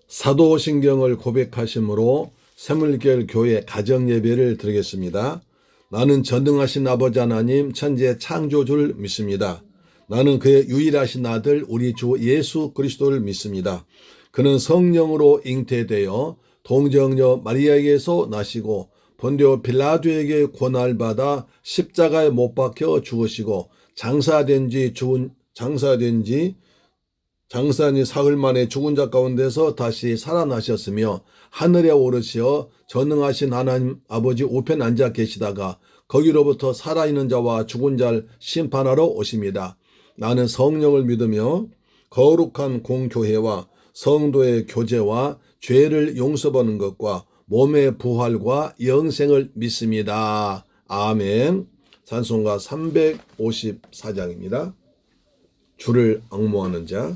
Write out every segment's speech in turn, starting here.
사도신경을 고백하심으로 새물결 교회 가정예배를 드리겠습니다. 나는 전능하신 아버지 하나님 천지의 창조주를 믿습니다. 나는 그의 유일하신 아들 우리 주 예수 그리스도를 믿습니다. 그는 성령으로 잉태되어 동정녀 마리아에게서 나시고 본디오 빌라도에게 고난받아 십자가에 못 박혀 죽으시고 장사된 지 사흘 만에 죽은 자 가운데서 다시 살아나셨으며 하늘에 오르시어 전능하신 하나님 아버지 우편 앉아 계시다가 거기로부터 살아있는 자와 죽은 자를 심판하러 오십니다. 나는 성령을 믿으며 거룩한 공교회와 성도의 교제와 죄를 용서받는 것과 몸의 부활과 영생을 믿습니다. 아멘. 찬송가 354장입니다. 주를 앙모하는 자.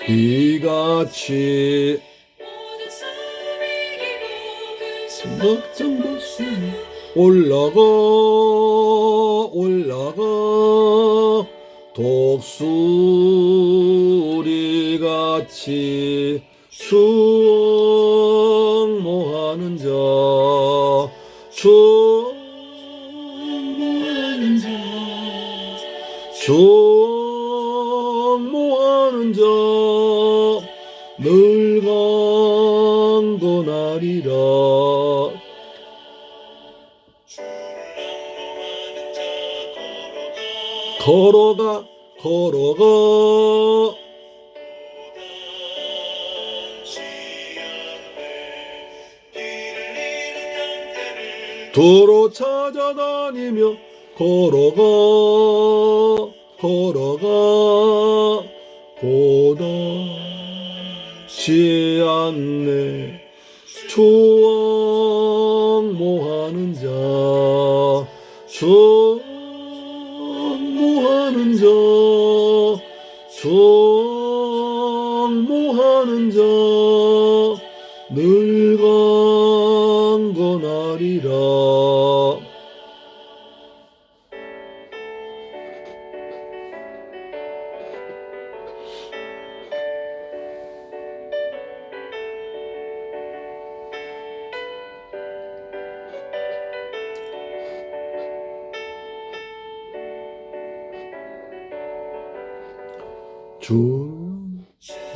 이같이 올라가 독수리같이 충모하는 자 충모하는 자 늘 강건하리라. 걸어가 도로 찾아다니며 걸어가 고단치 않네. 충모하는 자 충모하는 자 늘 강건하리라.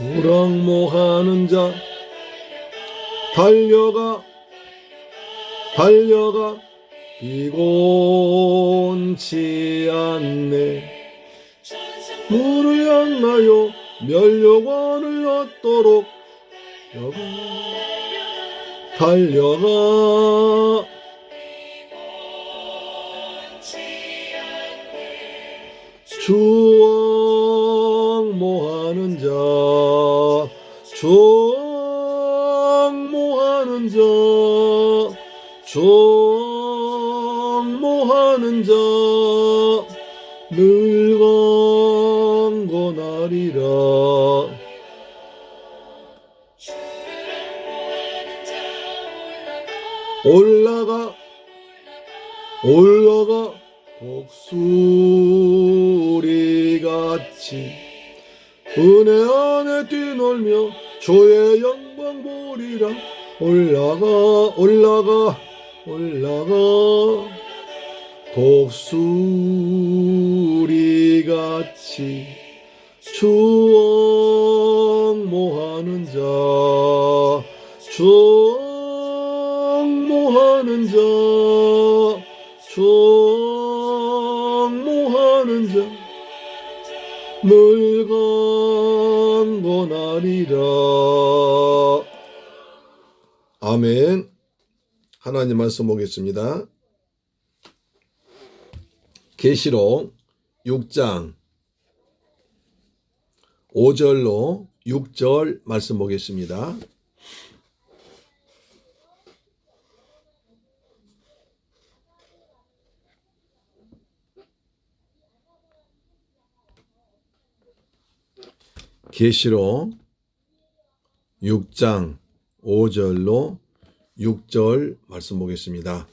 주랑모하는 자 달려가 피곤치 않네. 물을 향하여 멸류관을 얻도록 달려가 충모하는 자 늘 강건하리라. 올라가 독수리같이 은혜 안에 뛰놀며 주의 영광 보리라. 올라가 독수리같이 충모하는 자 늘 강건하리라. 아멘. 하나님 말씀 보겠습니다. 계시록 6장 5절로 6절 말씀 보겠습니다. 계시록 6장 5절로 6절 말씀 보겠습니다.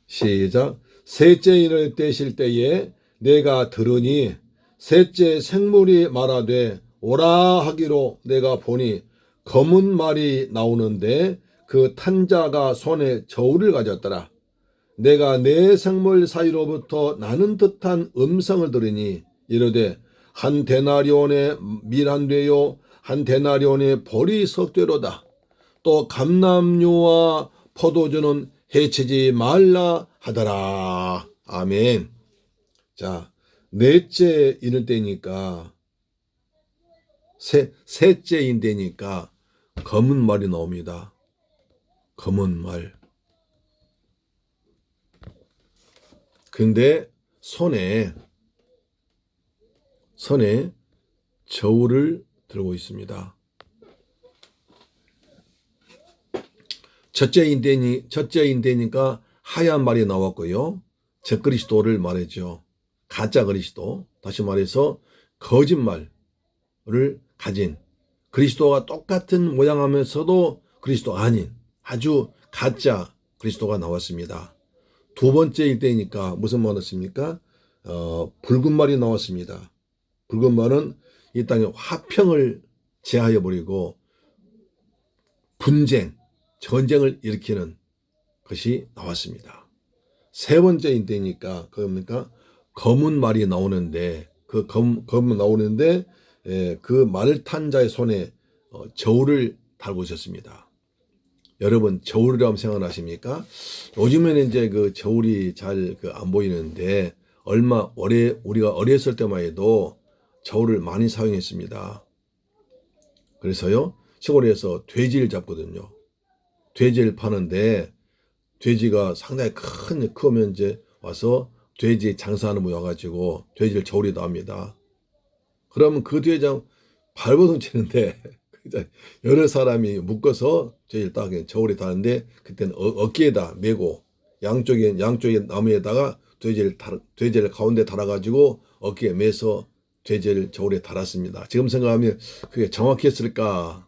시작. 셋째 인을 떼실 때에 내가 들으니 셋째 생물이 말하되 오라 하기로 내가 보니 검은 말이 나오는데 그 탄자가 손에 저울을 가졌더라. 내가 네 생물 사이로부터 나는 듯한 음성을 들으니 이르되 한 데나리온의 밀 한 되요 한 데나리온의 벌이 석 되로다. 또 감람류와 포도주는 해치지 말라 하더라. 아멘. 자, 넷째 인을 떼니까 셋째 인 되니까 검은 말이 나옵니다. 검은 말. 근데 손에 저울을 들고 있습니다. 첫째 인되니까 하얀 말이 나왔고요. 적그리스도를 말했죠. 가짜 그리스도, 다시 말해서 거짓말을 가진 그리스도와 똑같은 모양하면서도 그리스도 아닌 아주 가짜 그리스도가 나왔습니다. 두 번째 일대니까 무슨 말 했습니까? 붉은 말이 나왔습니다. 붉은 말은 이 땅에 화평을 제하여 버리고 분쟁, 전쟁을 일으키는 것이 나왔습니다. 세 번째 인대니까 그겁니까? 검은 말이 나오는데 검은 나오는데 그 말을 탄 자의 손에 저울을 달고 있었습니다. 여러분 저울이라고 생각하십니까? 요즘에는 이제 그 저울이 잘 안 보이는데 우리가 어렸을 때만 해도 저울을 많이 사용했습니다. 그래서요 시골에서 돼지를 잡거든요. 돼지를 파는데 돼지가 상당히 크면 이제 와서 돼지 장사하는 분 와가지고 돼지를 저울에다 합니다. 그러면 그 돼지장 발버둥 치는데 여러 사람이 묶어서 돼지를 딱 저울에 다는데 그때는 어깨에다 메고 양쪽에 나무에다가 돼지를 가운데 달아가지고 어깨에 매서 돼지를 저울에 달았습니다. 지금 생각하면 그게 정확했을까?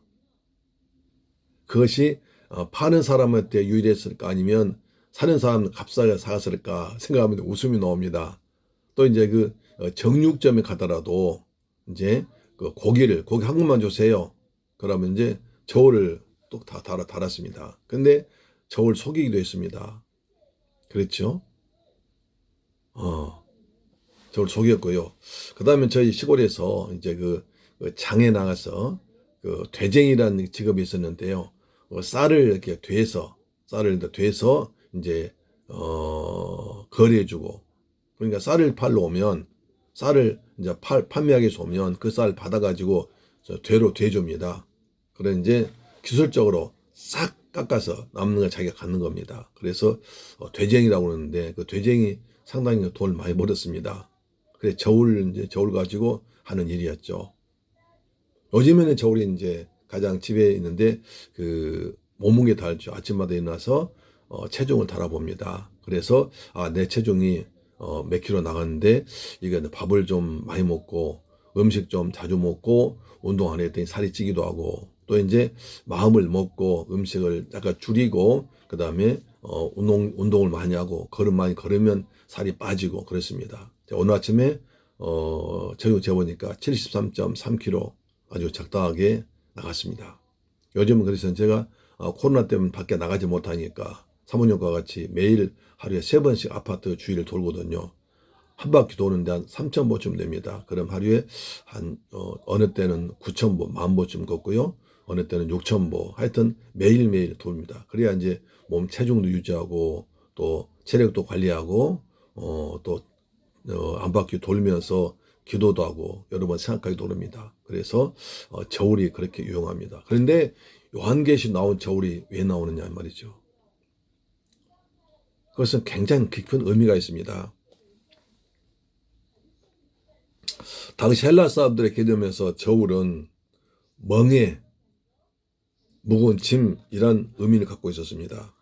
그것이 파는 사람한테 유일했을까? 아니면 사는 사람 값싸게 사갔을까? 생각하면 웃음이 나옵니다. 또 이제 그 정육점에 가더라도 이제 그 고기 한 군만 주세요. 그러면 이제 저울을 또 다 달았습니다. 근데 저울 속이기도 했습니다. 그렇죠? 저울 속였고요. 그 다음에 저희 시골에서 이제 그 장에 나가서 그 되쟁이라는 직업이 있었는데요. 쌀을 이렇게 돼서 이제 거래해주고, 그러니까 쌀을 팔러 오면 쌀을 이제 판매하기 위해서 오면 그 쌀 받아가지고 되로 돼줍니다. 그래 이제 기술적으로 싹 깎아서 남는 걸 자기가 갖는 겁니다. 그래서 되쟁이라고 그러는데 그 되쟁이 상당히 돈을 많이 벌었습니다. 그래 저울 가지고 하는 일이었죠. 요즘에는 저울이 이제 가장 집에 있는데 그 몸무게 달죠. 아침마다 일어나서 체중을 달아봅니다. 그래서 내 체중이 몇 킬로 나갔는데 이게 밥을 좀 많이 먹고 음식 좀 자주 먹고 운동 안 했더니 살이 찌기도 하고 또 이제 마음을 먹고 음식을 약간 줄이고 그 다음에 운동을 많이 하고 걸음 많이 걸으면 살이 빠지고 그렇습니다. 오늘 아침에 체중 재보니까 73.3kg 아주 적당하게 나갔습니다. 요즘은 그래서 제가 코로나 때문에 밖에 나가지 못하니까 사모님과 같이 매일 하루에 3번씩 아파트 주위를 돌거든요. 한 바퀴 도는데 한 3,000보쯤 됩니다. 그럼 하루에 어느 때는 9,000보, 10,000보쯤 걷고요. 어느 때는 6,000보. 하여튼 매일매일 돕니다. 그래야 이제 몸 체중도 유지하고 또 체력도 관리하고 또 한 바퀴 돌면서 기도도 하고 여러 번 생각하게 도릅니다. 그래서 저울이 그렇게 유용합니다. 그런데 요한계시 나온 저울이 왜 나오느냐 말이죠. 그것은 굉장히 깊은 의미가 있습니다. 당시 헬라 사람들의 개념에서 저울은 멍에, 무거운 짐이란 의미를 갖고 있었습니다.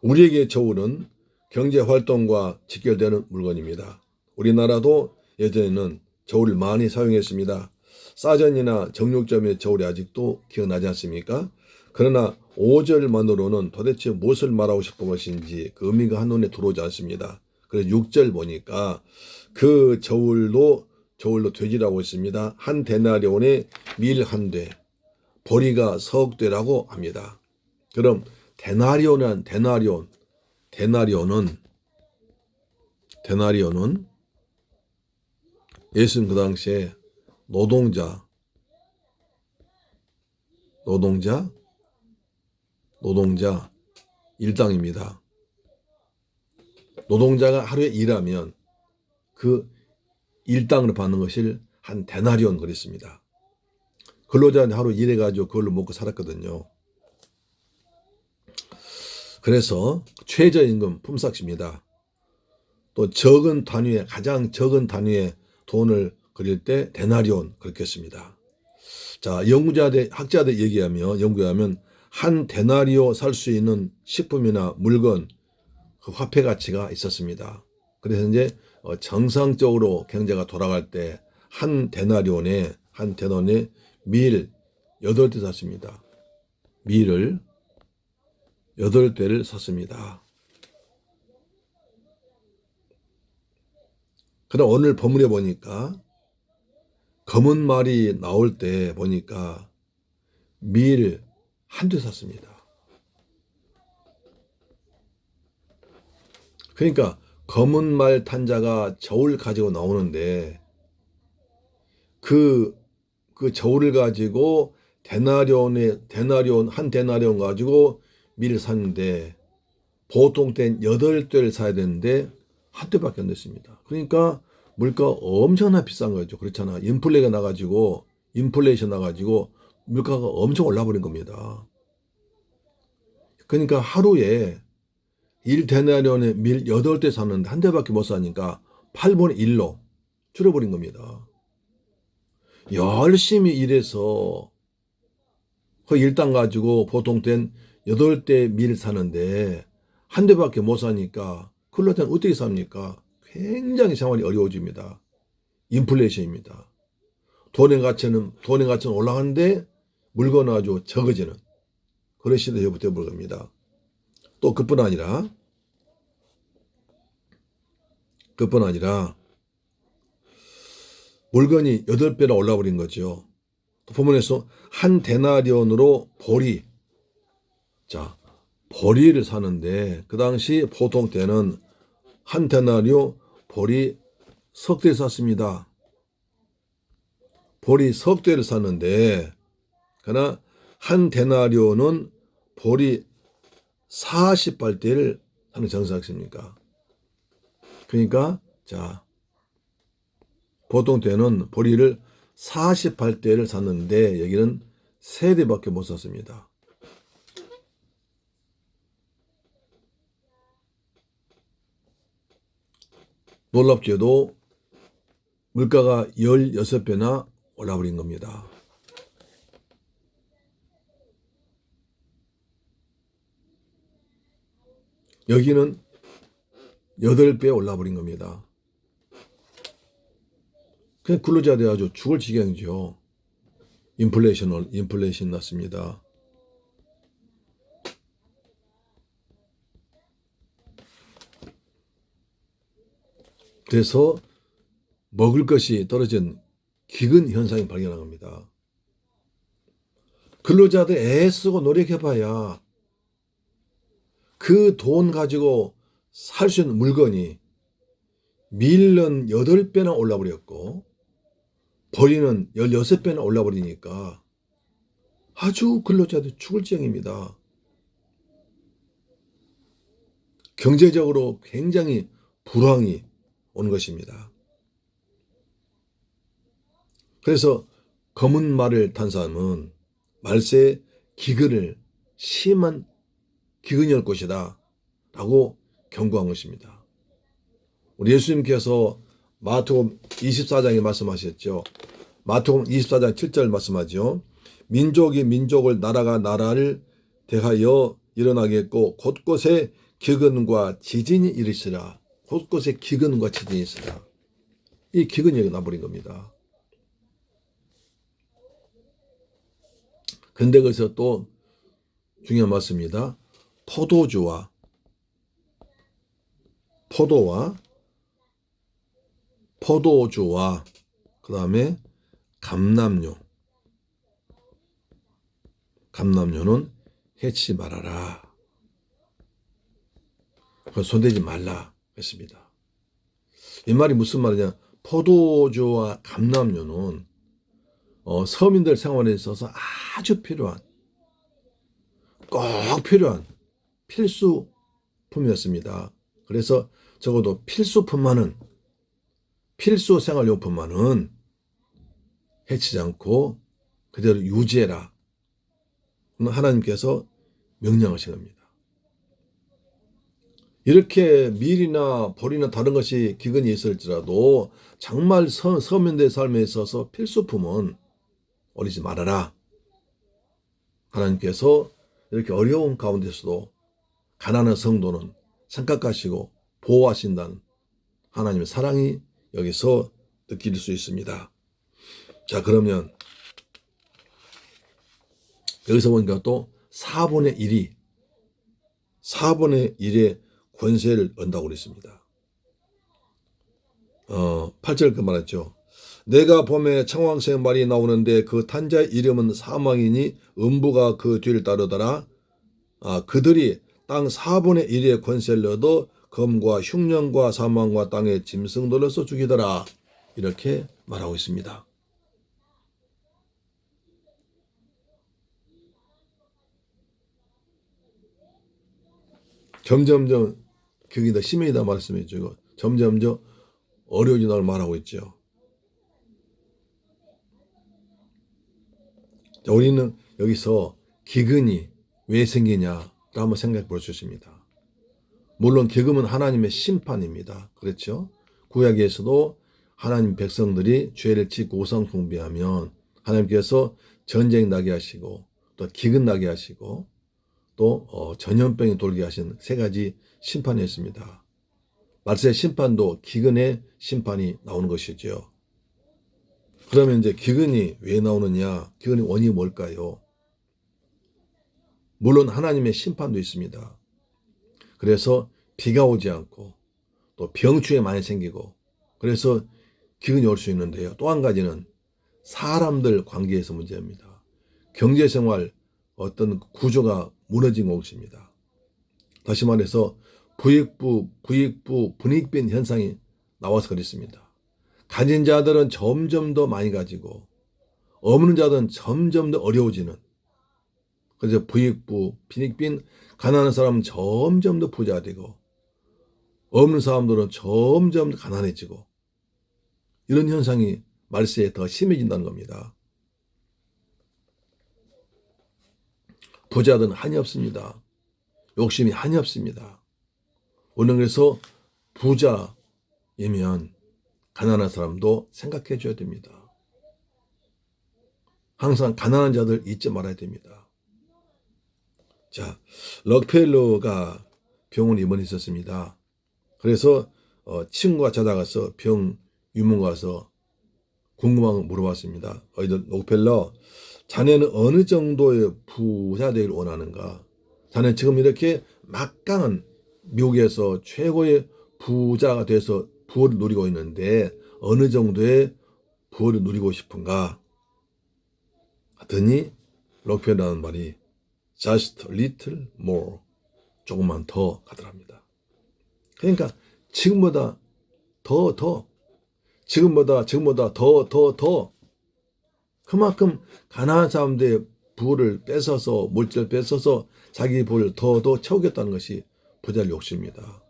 우리에게 저울은 경제활동과 직결되는 물건입니다. 우리나라도 예전에는 저울을 많이 사용했습니다. 싸전이나 정육점의 저울이 아직도 기억나지 않습니까? 그러나 5절만으로는 도대체 무엇을 말하고 싶은 것인지 그 의미가 한눈에 들어오지 않습니다. 그래서 6절 보니까 그 저울로 되지라고 있습니다. 한 데나리온에 밀 한 대, 보리가 석대라고 합니다. 그럼 데나리온은 예수님 그 당시에 노동자 일당입니다. 노동자가 하루에 일하면 그 일당으로 받는 것을 한 데나리온 그랬습니다. 근로자는 하루 일해가지고 그걸로 먹고 살았거든요. 그래서 최저임금 품삯입니다. 또 가장 적은 단위의 돈을 그릴 때 데나리온 그렇게 했습니다. 자, 학자들 연구하면 한 데나리오 살 수 있는 식품이나 물건, 그 화폐 가치가 있었습니다. 그래서 이제 정상적으로 경제가 돌아갈 때 한 데나리온에 밀 8대 샀습니다. 밀을 8대를 샀습니다. 그럼 오늘 본문에 보니까 검은 말이 나올 때 보니까 밀 한 대 샀습니다. 그러니까 검은 말 탄자가 저울 가지고 나오는데 그 저울을 가지고 한 데나리온 가지고 밀을 샀는데 보통 때는 8대를 사야 되는데 한 대밖에 안 됐습니다. 그러니까 물가가 엄청나 비싼 거죠. 그렇잖아. 인플레이션 나가지고 물가가 엄청 올라버린 겁니다. 그러니까 하루에 1데나리온에 밀 8대 샀는데 한 대밖에 못 사니까 8분의 1로 줄여버린 겁니다. 열심히 일해서 그 일당 가지고 보통 땐 8대 밀 사는데 한 대밖에 못 사니까 그럴 때는 어떻게 삽니까? 굉장히 생활이 어려워집니다. 인플레이션입니다. 돈의 가치는 올라가는데 물건은 아주 적어지는 그런 시대에 되어버린 겁니다. 또 그뿐 아니라 물건이 8배나 올라버린 거죠. 본문에서 한 데나리온으로 보리를 사는데 그 당시 보통 때는 한 데나리온 보리 석대를 샀습니다. 보리 석대를 샀는데 그러나 한 데나리온은 보리 40발대를 사는 정상입니까? 그러니까 보통 때는 보리를 48대를 샀는데 여기는 3대밖에 못 샀습니다. 놀랍게도 물가가 16배나 올라버린 겁니다. 여기는 8배 올라버린 겁니다. 그냥 근로자들이 아주 죽을 지경이죠. 인플레이션 났습니다. 그래서 먹을 것이 떨어진 기근 현상이 발견한 겁니다. 근로자들 애쓰고 노력해봐야 그 돈 가지고 살 수 있는 물건이 밀은 8배나 올라버렸고 보리는 16배나 올라버리니까 아주 근로자들 죽을 지경입니다. 경제적으로 굉장히 불황이 온 것입니다. 그래서 검은 말을 탄 사람은 말세에 심한 기근이 올 것이다 라고 경고한 것입니다. 우리 예수님께서 마태복음 24장에 말씀하셨죠. 마태복음 24장 7절 말씀하죠. 민족이 민족을 나라가 나라를 대하여 일어나겠고 곳곳에 기근과 지진이 일으시라. 곳곳에 기근과 지진이 있으라. 이 기근이 여기 나버린 겁니다. 근데 거기서 또 중요한 말씀입니다. 포도주와 그 다음에 감람료는 해치지 말아라. 손대지 말라 했습니다. 이 말이 무슨 말이냐? 포도주와 감람료는 서민들 생활에 있어서 아주 꼭 필요한 필수품이었습니다. 그래서 적어도 필수 생활용품만은 해치지 않고 그대로 유지해라. 하나님께서 명령하신 겁니다. 이렇게 밀이나 보리나 다른 것이 기근이 있을지라도 정말 서민들의 삶에 있어서 필수품은 어리지 말아라. 하나님께서 이렇게 어려운 가운데서도 가난한 성도는 생각하시고 보호하신다는 하나님의 사랑이 여기서 느낄 수 있습니다. 자, 그러면 여기서 보니까 또 4분의 1의 권세를 얻는다고 그랬습니다. 8절 그 말했죠. 내가 봄에 청황색 말이 나오는데 그 탄자의 이름은 사망이니 음부가 그 뒤를 따르더라. 그들이 땅 4분의 1의 권세를 얻어 검과 흉년과 사망과 땅의 짐승들로서 죽이더라. 이렇게 말하고 있습니다. 점점점 그게 더 심해지다 말씀해주고 점점점 어려워진다고 말하고 있죠. 자, 우리는 여기서 기근이 왜 생기냐를 한번 생각해 볼 수 있습니다. 물론 기근은 하나님의 심판입니다. 그렇죠? 구약에서도 하나님 백성들이 죄를 짓고 우상 숭배하면 하나님께서 전쟁 나게 하시고 또 기근 나게 하시고 또 전염병이 돌게 하신 세 가지 심판이 있습니다. 말세 심판도 기근의 심판이 나오는 것이죠. 그러면 이제 기근이 왜 나오느냐? 기근의 원인이 뭘까요? 물론 하나님의 심판도 있습니다. 그래서 비가 오지 않고 또 병충해 많이 생기고 그래서 기근이 올 수 있는데요. 또 한 가지는 사람들 관계에서 문제입니다. 경제생활 어떤 구조가 무너진 것입니다. 다시 말해서 부익부, 분익빈 현상이 나와서 그렇습니다. 가진 자들은 점점 더 많이 가지고 없는 자들은 점점 더 어려워지는 그래서 부익부, 빈익빈 가난한 사람은 점점 더 부자가 되고 없는 사람들은 점점 더 가난해지고 이런 현상이 말세에 더 심해진다는 겁니다. 부자들은 한이 없습니다. 욕심이 한이 없습니다. 오늘 그래서 부자이면 가난한 사람도 생각해 줘야 됩니다. 항상 가난한 자들 잊지 말아야 됩니다. 자, 럭펠러가 병원에 입원했었습니다. 그래서 친구가 찾아가서 병 유문 가서 궁금한 거 물어봤습니다. 록펠러, 자네는 어느 정도의 부자 되기를 원하는가? 자네 지금 이렇게 막강한 미국에서 최고의 부자가 돼서 부를 누리고 있는데 어느 정도의 부를 누리고 싶은가? 하더니 록펠러라는 말이 just a little more, 조금만 더 가더랍니다. 그러니까 지금보다 지금보다 더 그만큼 가난한 사람들의 부를 뺏어서 물질을 뺏어서 자기 부를 더 채우겠다는 것이 부자의 욕심입니다.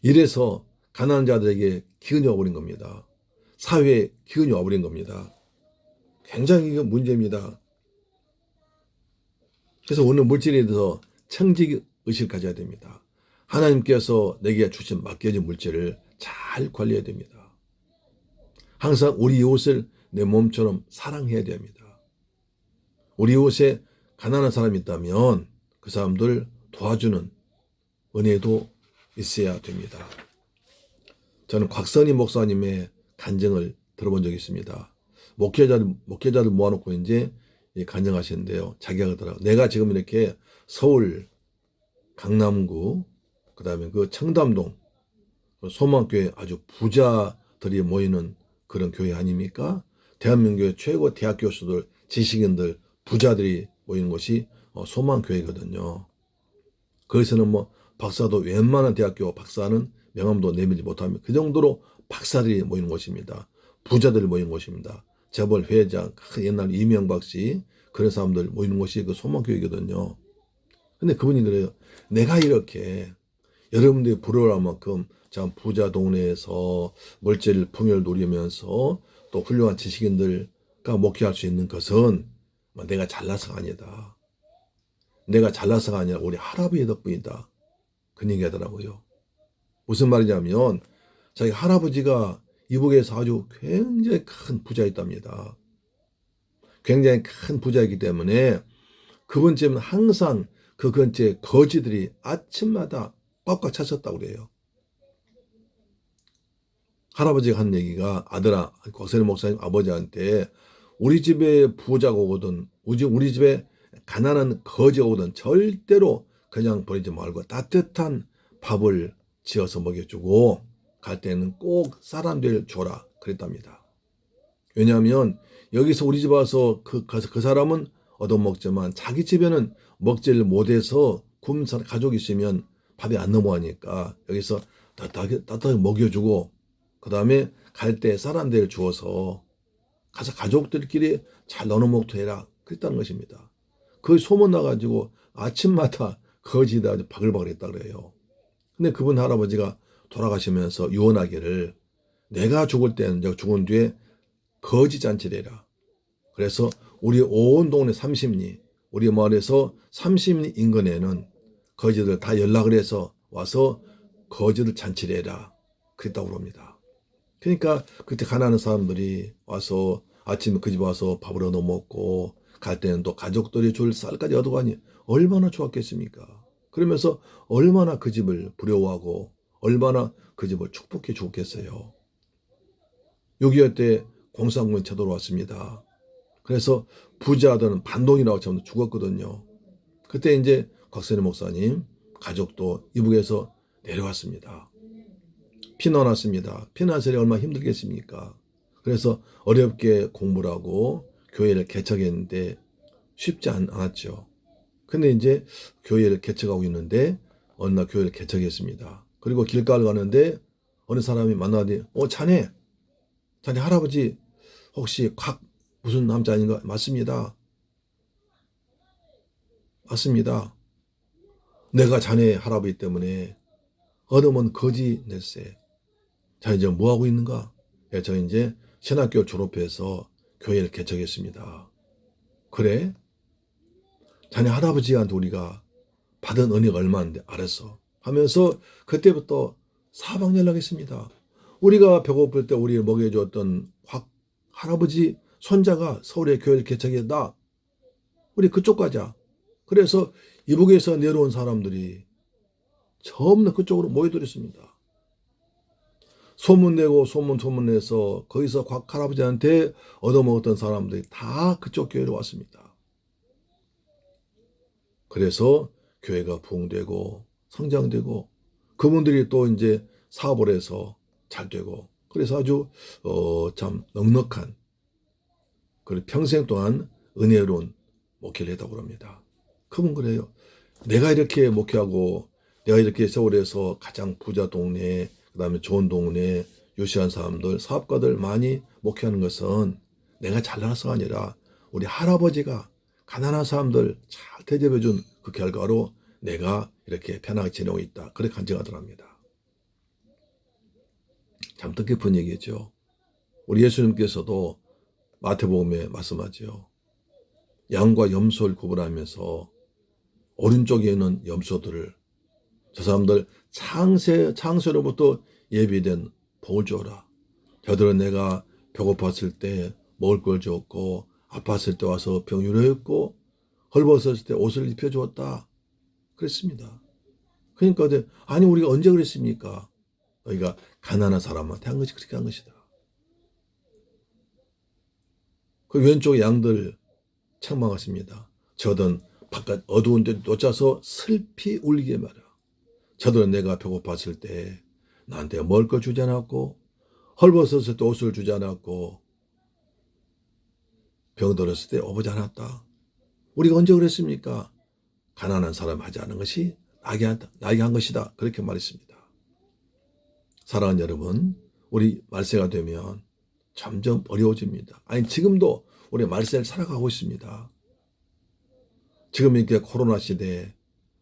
이래서 가난한 자들에게 기근이 와버린 겁니다. 사회에 기근이 와버린 겁니다. 굉장히 이거 문제입니다. 그래서 오늘 물질에 대해서 청지의식을 가져야 됩니다. 하나님께서 내게 주신 맡겨진 물질을 잘 관리해야 됩니다. 항상 우리 이웃을 내 몸처럼 사랑해야 됩니다. 우리 이웃에 가난한 사람이 있다면 그 사람들 도와주는 은혜도 있어야 됩니다. 저는 곽선희 목사님의 간증을 들어본 적이 있습니다. 목회자들 모아놓고 이제 간증하시는데요. 자기가 그러더라고요. 내가 지금 이렇게 서울 강남구 그다음에 그 청담동 소망교회 아주 부자들이 모이는 그런 교회 아닙니까? 대한민국의 최고 대학 교수들, 지식인들, 부자들이 모이는 곳이 소망교회거든요. 거기서는 뭐 박사도 웬만한 대학교 박사는 명함도 내밀지 못합니다. 그 정도로 박사들이 모이는 곳입니다. 부자들이 모이는 곳입니다. 재벌 회장, 옛날 이명박 씨 그런 사람들 모이는 곳이 그 소망교회거든요. 근데 그분이 그래요. 내가 이렇게 여러분들이 부러워할 만큼 참 부자 동네에서 멀쩡히 풍요를 누리면서 또 훌륭한 지식인들과 목회할 수 있는 것은 내가 잘나서가 아니다. 내가 잘나서가 아니라 우리 할아버지 덕분이다. 그런 얘기 하더라고요. 무슨 말이냐면 자기 할아버지가 이북에서 아주 굉장히 큰 부자였답니다. 굉장히 큰 부자이기 때문에 그분 집은 항상 그 근처에 거지들이 아침마다 꽉꽉 찼었다고 그래요. 할아버지가 한 얘기가 아들아, 곽선희 목사님 아버지한테 우리 집에 부자가 오거든, 우리 집에 가난한 거지가 오거든 절대로 그냥 버리지 말고 따뜻한 밥을 지어서 먹여주고 갈 때는 꼭 사람들 줘라 그랬답니다. 왜냐하면 여기서 우리 집 와서 그 사람은 얻어먹지만 자기 집에는 먹지를 못해서 굶은 가족이 있으면 밥이 안 넘어가니까 여기서 따뜻하게 먹여주고 그 다음에 갈 때 사람들 주어서 가서 가족들끼리 잘 나눠 먹도록 해라 그랬다는 것입니다. 그 소문 나가지고 아침마다 거지다 바글바글 했다 그래요. 근데 그분 할아버지가 돌아가시면서 유언하기를 내가 죽을 때는 죽은 뒤에 거지 잔치를 해라. 그래서 우리 온 동네 30리 우리 마을에서 30리 인근에는 거지들 다 연락을 해서 와서 거지들 잔치를 해라 그랬다고 합니다. 그러니까 그때 가난한 사람들이 와서 아침에 그 집 와서 밥을 얻어 먹고 갈 때는 또 가족들이 줄 쌀까지 얻어가니 얼마나 좋았겠습니까? 그러면서 얼마나 그 집을 부러워하고 얼마나 그 집을 축복해 주겠어요. 6.25 때 공산군 쳐들어왔습니다. 그래서 부자들은 반동이라고 처음 죽었거든요. 그때 이제 곽선희 목사님 가족도 이북에서 내려왔습니다. 피난왔습니다. 피난설이 얼마나 힘들겠습니까? 그래서 어렵게 공부를 하고 교회를 개척했는데 쉽지 않았죠. 근데 이제 교회를 개척하고 있는데 어느 날 교회를 개척했습니다. 그리고 길가를 가는데 어느 사람이 만나더니 자네 할아버지 혹시 곽 무슨 남자 아닌가? 맞습니다. 맞습니다. 내가 자네 할아버지 때문에 얻어먹은 거지 냈세. 자 이제 뭐 하고 있는가? 저 이제 신학교 졸업해서 교회를 개척했습니다. 그래? 자네 할아버지한테 우리가 받은 은혜가 얼마인데 알았어 하면서 그때부터 사방 연락했습니다. 우리가 배고플 때 우리를 먹여줬던 곽 할아버지 손자가 서울에 교회를 개척했다. 우리 그쪽 가자. 그래서 이북에서 내려온 사람들이 전부 그쪽으로 모여들었습니다. 소문내고 소문내서 거기서 곽 할아버지한테 얻어먹었던 사람들이 다 그쪽 교회로 왔습니다. 그래서 교회가 부흥되고 성장되고 그분들이 또 이제 사업을 해서 잘 되고 그래서 아주 참 넉넉한 그리고 평생 동안 은혜로운 목회를 했다고 합니다. 그분 그래요. 내가 이렇게 목회하고 내가 이렇게 서울에서 가장 부자 동네 그다음에 좋은 동네 유시한 사람들 사업가들 많이 목회하는 것은 내가 잘나서가 아니라 우리 할아버지가 가난한 사람들 잘 대접해 준 그 결과로 내가 이렇게 편하게 지내고 있다. 그렇게 간증하더랍니다. 참 뜻깊은 얘기죠. 우리 예수님께서도 마태복음에 말씀하죠. 양과 염소를 구분하면서 오른쪽에 있는 염소들을 저 사람들 창세로부터 예비된 복을 주어라. 저들은 내가 배고팠을 때 먹을 걸 주었고 아팠을 때 와서 병 유료했고 헐벗었을 때 옷을 입혀주었다. 그랬습니다. 그러니까 아니 우리가 언제 그랬습니까? 너희가 가난한 사람한테 한 것이 그렇게 한 것이다. 그 왼쪽 양들 책망하십니다. 저든 바깥 어두운 데 쫓아서 슬피 울게 말이야. 저들은 내가 배고팠을 때 나한테 먹을 걸 주지 않았고 헐벗었을 때 옷을 주지 않았고 병들었을 때 오지 않았다. 우리가 언제 그랬습니까? 가난한 사람 하지 않은 것이 나에게 한 것이다. 그렇게 말했습니다. 사랑하는 여러분, 우리 말세가 되면 점점 어려워집니다. 아니 지금도 우리 말세를 살아가고 있습니다. 지금 이렇게 코로나 시대에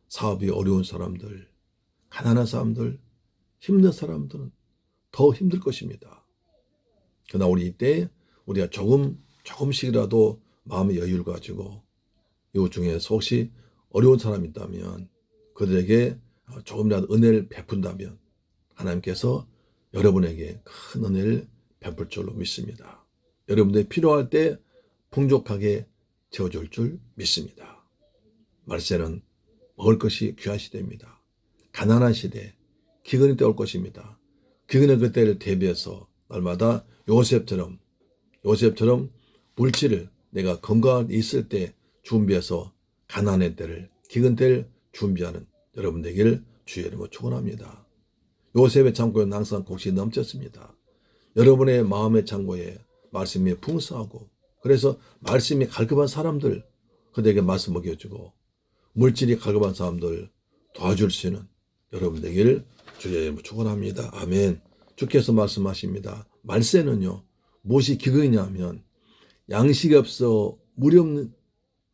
사업이 어려운 사람들, 가난한 사람들, 힘든 사람들은 더 힘들 것입니다. 그러나 우리 이때 우리가 조금씩이라도 마음의 여유를 가지고 이웃 중에서 혹시 어려운 사람이 있다면 그들에게 조금이라도 은혜를 베푼다면 하나님께서 여러분에게 큰 은혜를 베풀 줄로 믿습니다. 여러분들이 필요할 때 풍족하게 채워줄 줄 믿습니다. 말세는 먹을 것이 귀한 시대입니다. 가난한 시대, 기근이 때 올 것입니다. 기근의 그때를 대비해서 날마다 요셉처럼 물질을 내가 건강한 있을 때 준비해서 가난의 때를, 기근 때를 준비하는 여러분 되기를 주의 이름으로 축원합니다. 요셉의 창고에는 항상 곡식이 넘쳤습니다. 여러분의 마음의 창고에 말씀이 풍성하고 그래서 말씀이 갈급한 사람들 그들에게 말씀 먹여주고 물질이 갈급한 사람들 도와줄 수 있는 여러분 되기를 주의 이름으로 축원합니다. 아멘. 주께서 말씀하십니다. 말세는요 무엇이 기근이냐 하면 양식이 없어 물이 없는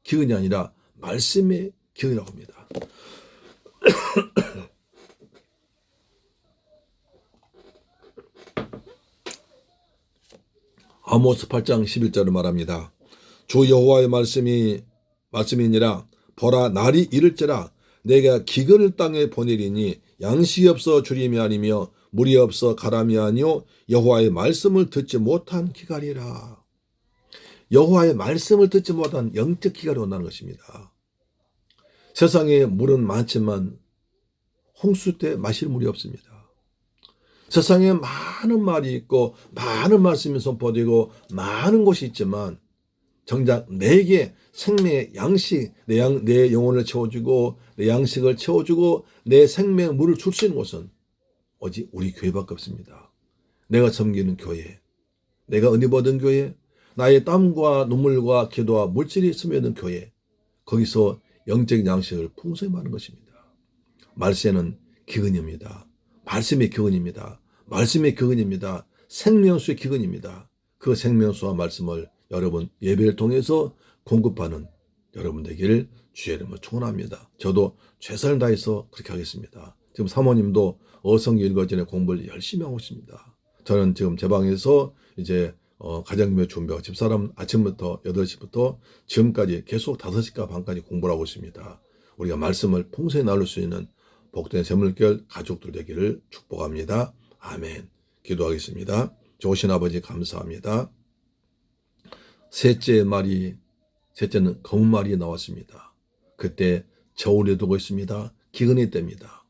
기근이 아니라 말씀의 기근이라고 합니다. 아모스 8장 11절을 말합니다. 주 여호와의 말씀이니라 보라 날이 이를지라 내가 기근을 땅에 보내리니 양식이 없어 주림이 아니며 물이 없어 가람이 아니요 여호와의 말씀을 듣지 못한 기갈이라. 여호와의 말씀을 듣지 못한 영적 기갈이 온다는 것입니다. 세상에 물은 많지만 홍수 때 마실 물이 없습니다. 세상에 많은 말이 있고 많은 말씀이 선포되고 많은 곳이 있지만 정작 내게 생명의 양식, 내 영혼을 채워주고 내 양식을 채워주고 내 생명의 물을 줄 수 있는 곳은 오직 우리 교회밖에 없습니다. 내가 섬기는 교회, 내가 은혜 받은 교회, 나의 땀과 눈물과 기도와 물질이 스며든 교회, 거기서 영적인 양식을 풍성히 받는 것입니다. 말세는 기근입니다. 말씀의 기근입니다. 말씀의 기근입니다. 생명수의 기근입니다. 그 생명수와 말씀을 여러분 예배를 통해서 공급하는 여러분 되기를 주의 이름으로 축원합니다. 저도 최선을 다해서 그렇게 하겠습니다. 지금 사모님도 어성기 일거전에 공부를 열심히 하고 있습니다. 저는 지금 제 방에서 이제 가정교회 준비하고 집사람 아침부터 8시부터 지금까지 계속 5시까 반까지 공부를 하고 있습니다. 우리가 말씀을 풍성히 나눌 수 있는 복된 샘물결 가족들 되기를 축복합니다. 아멘. 기도하겠습니다. 좋으신 아버지 감사합니다. 셋째는 검은 말이 나왔습니다. 그때 저울에 두고 있습니다. 기근이 때입니다.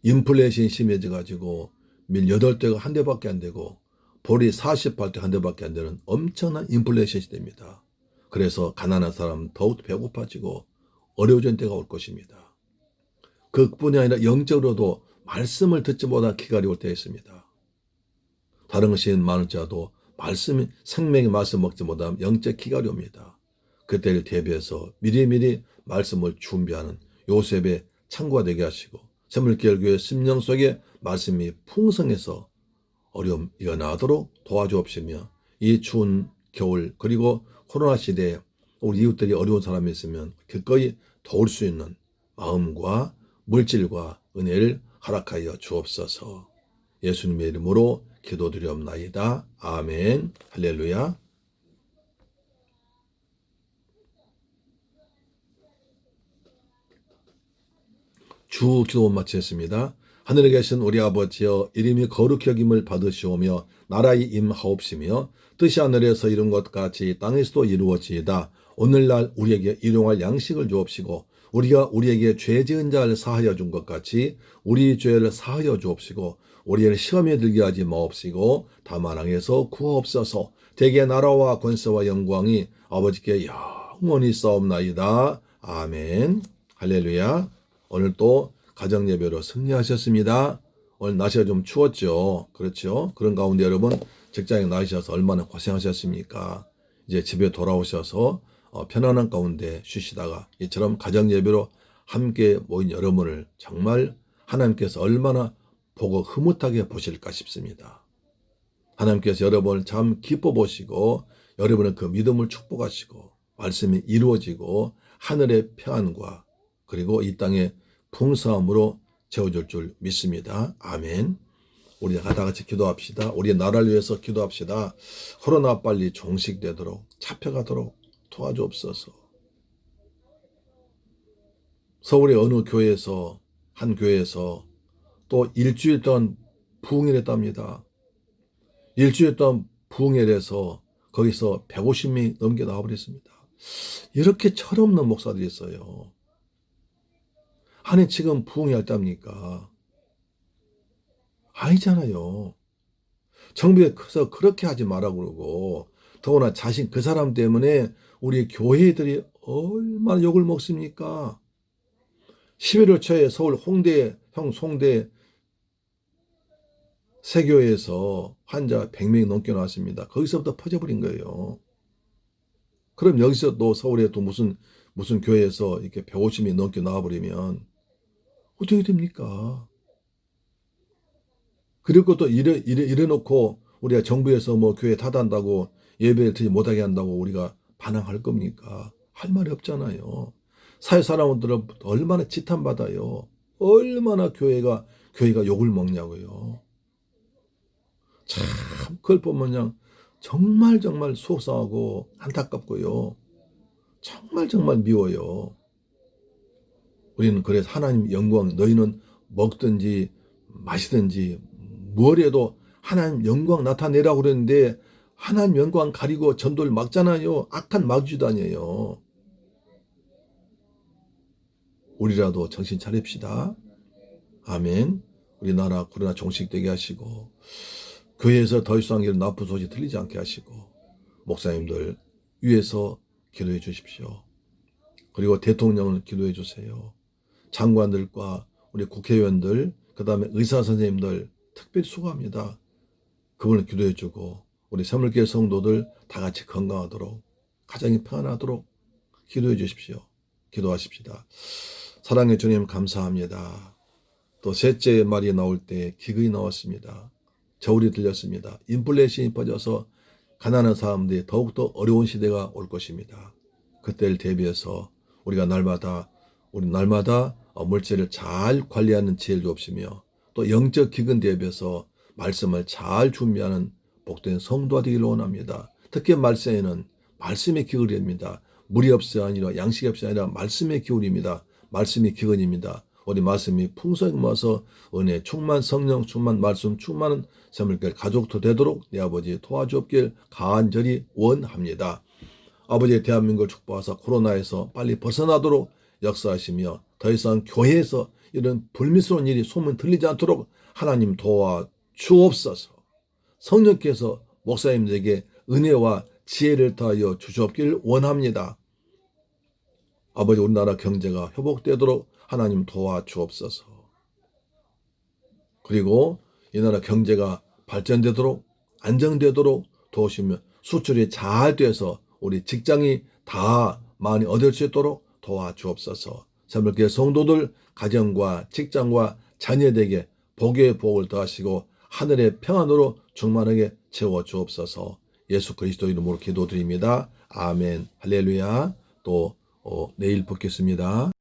인플레이션이 심해져가지고 밀 8대가 한 대밖에 안 되고 볼이 48대 한 대밖에 안 되는 엄청난 인플레이션 시대입니다. 그래서 가난한 사람은 더욱 배고파지고 어려워진 때가 올 것입니다. 그뿐이 아니라 영적으로도 말씀을 듣지 못한 기갈이 올 때가 있습니다. 다른 것이 많을지라도 말씀이 생명의 말씀 먹지 못하면 영적 기갈이 옵니다. 그때를 대비해서 미리미리 말씀을 준비하는 요셉의 창고가 되게 하시고 샘물결교회 심령 속에 말씀이 풍성해서 어려움 이어나도록 도와주옵시며 이 추운 겨울 그리고 코로나 시대에 우리 이웃들이 어려운 사람이 있으면 기꺼이 도울 수 있는 마음과 물질과 은혜를 허락하여 주옵소서. 예수님의 이름으로 기도드리옵나이다. 아멘. 할렐루야. 주 기도 마치겠습니다. 하늘에 계신 우리 아버지여, 이름이 거룩히 여김을 받으시오며 나라의 임하옵시며 뜻이 하늘에서 이룬 것 같이 땅에서도 이루어지이다. 오늘날 우리에게 일용할 양식을 주옵시고 우리가 우리에게 죄 지은 자를 사하여 준 것 같이 우리 죄를 사하여 주옵시고 우리를 시험에 들게 하지 마옵시고 다만 악에서 구하옵소서. 대개 나라와 권세와 영광이 아버지께 영원히 싸움나이다. 아멘. 할렐루야. 오늘 또 가정예배로 승리하셨습니다. 오늘 날씨가 좀 추웠죠. 그렇죠. 그런 가운데 여러분 직장에 나가셔서 얼마나 고생하셨습니까? 이제 집에 돌아오셔서 편안한 가운데 쉬시다가 이처럼 가정예배로 함께 모인 여러분을 정말 하나님께서 얼마나 보고 흐뭇하게 보실까 싶습니다. 하나님께서 여러분을 참 기뻐 보시고 여러분의 그 믿음을 축복하시고 말씀이 이루어지고 하늘의 평안과 그리고 이 땅의 풍성함으로 채워줄 줄 믿습니다. 아멘. 우리 다 같이 기도합시다. 우리의 나라를 위해서 기도합시다. 코로나 빨리 종식되도록 잡혀가도록 도와주옵소서. 서울의 어느 교회에서 한 교회에서 또 일주일 동안 부흥을 했답니다. 일주일 동안 부흥을 해서 거기서 150명이 넘게 나와버렸습니다. 이렇게 철없는 목사들이 있어요. 아니 지금 부흥이 할답니까? 아니잖아요. 정부에서 그렇게 하지 말라고 그러고 더구나 자신 그 사람 때문에 우리 교회들이 얼마나 욕을 먹습니까? 11월 초에 서울 홍대 세교회에서 환자 100명이 넘게 나왔습니다. 거기서부터 퍼져버린 거예요. 그럼 여기서 또 서울에 또 무슨 교회에서 이렇게 150명이 넘게 나와버리면 어떻게 됩니까? 그리고 또 이래놓고 우리가 정부에서 뭐 교회 닫아한다고 예배를 드리지 못하게 한다고 우리가 반항할 겁니까? 할 말이 없잖아요. 사회사람들은 얼마나 지탄받아요. 얼마나 교회가 욕을 먹냐고요. 참 그걸 보면 그냥 정말 속상하고 안타깝고요. 정말 미워요. 우리는 그래서 하나님 영광, 너희는 먹든지 마시든지 뭘 해도 하나님 영광 나타내라고 그랬는데 하나님 영광 가리고 전도를 막잖아요. 악한 마귀도 아니에요. 우리라도 정신 차립시다. 아멘. 우리나라 코로나 종식되게 하시고 교회에서 더 이상 이런 나쁜 소식 들리지 않게 하시고 목사님들 위에서 기도해 주십시오. 그리고 대통령을 기도해 주세요. 장관들과 우리 국회의원들 그 다음에 의사 선생님들 특별히 수고합니다. 그분을 기도해 주고 우리 새물교회 성도들 다 같이 건강하도록 가정이 평안하도록 기도해 주십시오. 기도하십시다. 사랑의 주님 감사합니다. 또 셋째 말이 나올 때 기근이 나왔습니다. 저울이 들렸습니다. 인플레이션이 퍼져서 가난한 사람들이 더욱더 어려운 시대가 올 것입니다. 그때를 대비해서 우리가 날마다 물질을 잘 관리하는 지혜를 주옵시며 또 영적 기근 대비해서 말씀을 잘 준비하는 복된 성도가 되기를 원합니다. 특히 말세에는 말씀의 기울입니다. 물이 없어야 아니라 양식이 없어야 아니라 말씀의 기울입니다. 말씀이 기근입니다. 우리 말씀이 풍성히 모아서 은혜 충만 성령 충만 말씀 충만한 새물교회 가족도 되도록 내 아버지 도와주옵길 간절히 원합니다. 아버지 대한민국을 축복하사 코로나에서 빨리 벗어나도록 역사하시며 더 이상 교회에서 이런 불미스러운 일이 소문 들리지 않도록 하나님 도와주옵소서. 성령께서 목사님들에게 은혜와 지혜를 더하여 주시옵길 원합니다. 아버지 우리나라 경제가 회복되도록 하나님 도와주옵소서. 그리고 이 나라 경제가 발전되도록 안정되도록 도우시며 수출이 잘 돼서 우리 직장이 다 많이 얻을 수 있도록 도와주옵소서. 새물교회 성도들 가정과 직장과 자녀에게 복의 복을 더하시고 하늘의 평안으로 충만하게 채워주옵소서. 예수 그리스도 이름으로 기도드립니다. 아멘. 할렐루야. 또 내일 뵙겠습니다.